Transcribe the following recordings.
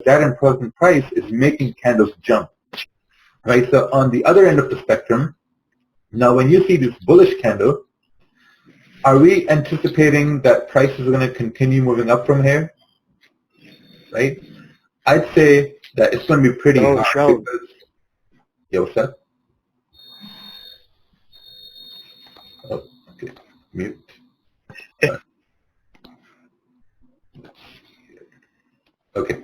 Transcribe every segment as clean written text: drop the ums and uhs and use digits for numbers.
that in present price is making candles jump, right? So on the other end of the spectrum, now when you see this bullish candle, are we anticipating that price is going to continue moving up from here, right? I'd say that it's going to be pretty hard because, yo, what's up? Oh, okay, mute. Okay,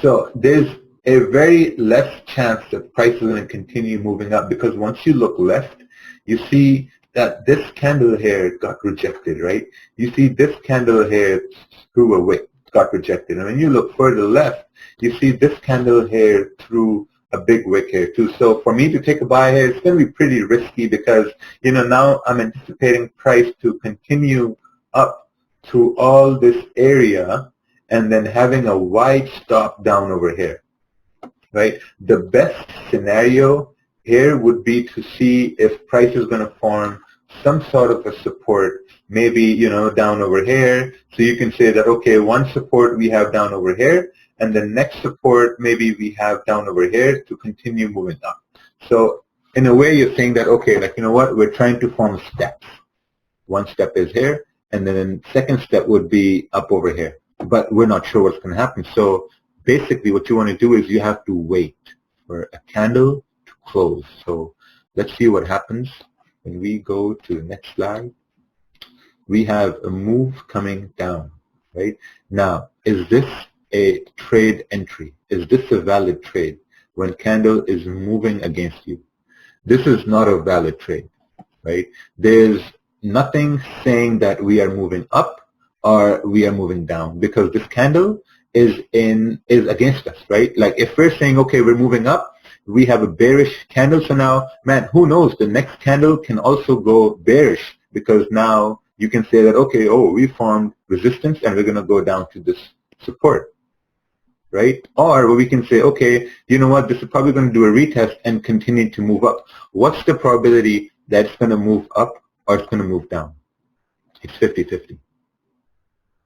so there's a very less chance that price is going to continue moving up because once you look left, you see that this candle here got rejected, right? You see this candle here through a wick got rejected. And when you look further left, you see this candle here through a big wick here too. So for me to take a buy here, it's going to be pretty risky because, you know, now I'm anticipating price to continue up to all this area and then having a wide stop down over here, right? The best scenario here would be to see if price is going to form some sort of a support, maybe, you know, down over here. So you can say that, okay, one support we have down over here, and the next support maybe we have down over here to continue moving up. So in a way, you're saying that, okay, like, you know what, we're trying to form steps. One step is here, and then the second step would be up over here. But we're not sure what's going to happen. So basically what you want to do is you have to wait for a candle to close. So let's see what happens when we go to the next slide. We have a move coming down, right? Now, is this a trade entry? Is this a valid trade when candle is moving against you? This is not a valid trade, right? There's nothing saying that we are moving up or we are moving down because this candle is against us, right? Like if we're saying, okay, we're moving up, we have a bearish candle, so now, man, who knows, the next candle can also go bearish because now you can say that, okay, oh, we formed resistance and we're going to go down to this support, right? Or we can say, okay, you know what, this is probably going to do a retest and continue to move up. What's the probability that it's going to move up or it's going to move down? It's 50-50.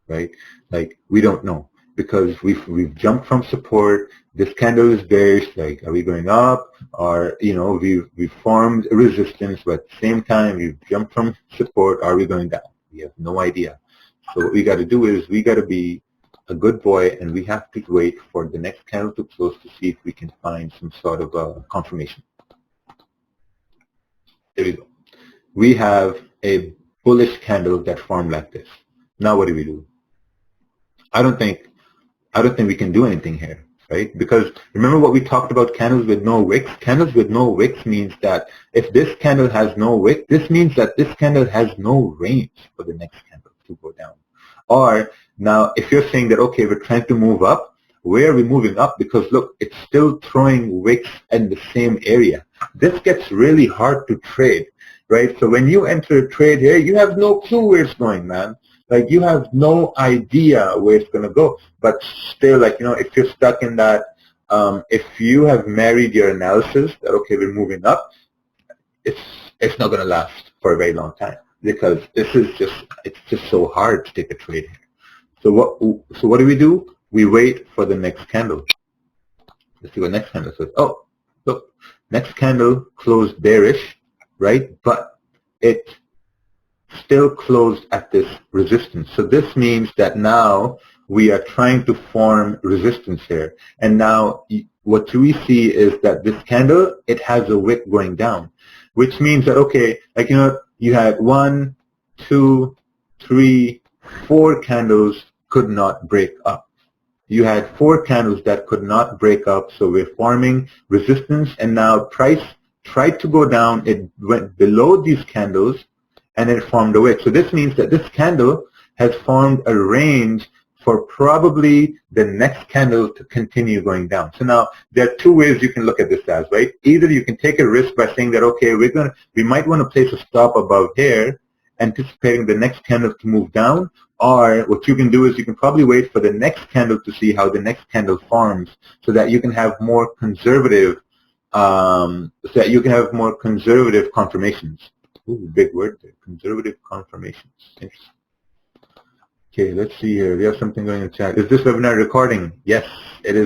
Right? Like we don't know because we've jumped from support. This candle is bearish. Like, are we going up? Or, you know, we've formed a resistance, but at the same time we've jumped from support. Are we going down? We have no idea. So what we got to do is we got to be a good boy, and we have to wait for the next candle to close to see if we can find some sort of a confirmation. There we go. We have a bullish candle that formed like this. Now what do we do? I don't think we can do anything here, right? Because remember what we talked about candles with no wicks? Candles with no wicks means that if this candle has no wick, this means that this candle has no range for the next candle to go down. Or now if you're saying that, okay, we're trying to move up, where are we moving up? Because look, it's still throwing wicks in the same area. This gets really hard to trade, right? So when you enter a trade here, you have no clue where it's going, man. Like you have no idea where it's going to go. But still, like, you know, if you're stuck in that, if you have married your analysis that, okay, we're moving up, it's not going to last for a very long time because it's just so hard to take a trade here. So what do? We wait for the next candle. Let's see what next candle says. Oh, look, next candle closed bearish, right? But it still closed at this resistance. So this means that now we are trying to form resistance here. And now what we see is that this candle, it has a wick going down, which means that, okay, like, you know, you had 1, 2, 3, 4 candles could not break up. You had 4 candles that could not break up, so we're forming resistance, and now price tried to go down. It went below these candles, and it formed a wick. So this means that this candle has formed a range for probably the next candle to continue going down. So now there are 2 ways you can look at this as, right? Either you can take a risk by saying that, okay, we might want to place a stop above here, anticipating the next candle to move down, or what you can do is you can probably wait for the next candle to see how the next candle forms so that you can have more conservative confirmations. Ooh, big word there, conservative confirmations. Interesting. Okay, let's see here. We have something going in the chat. Is this webinar recording? Yes, it is.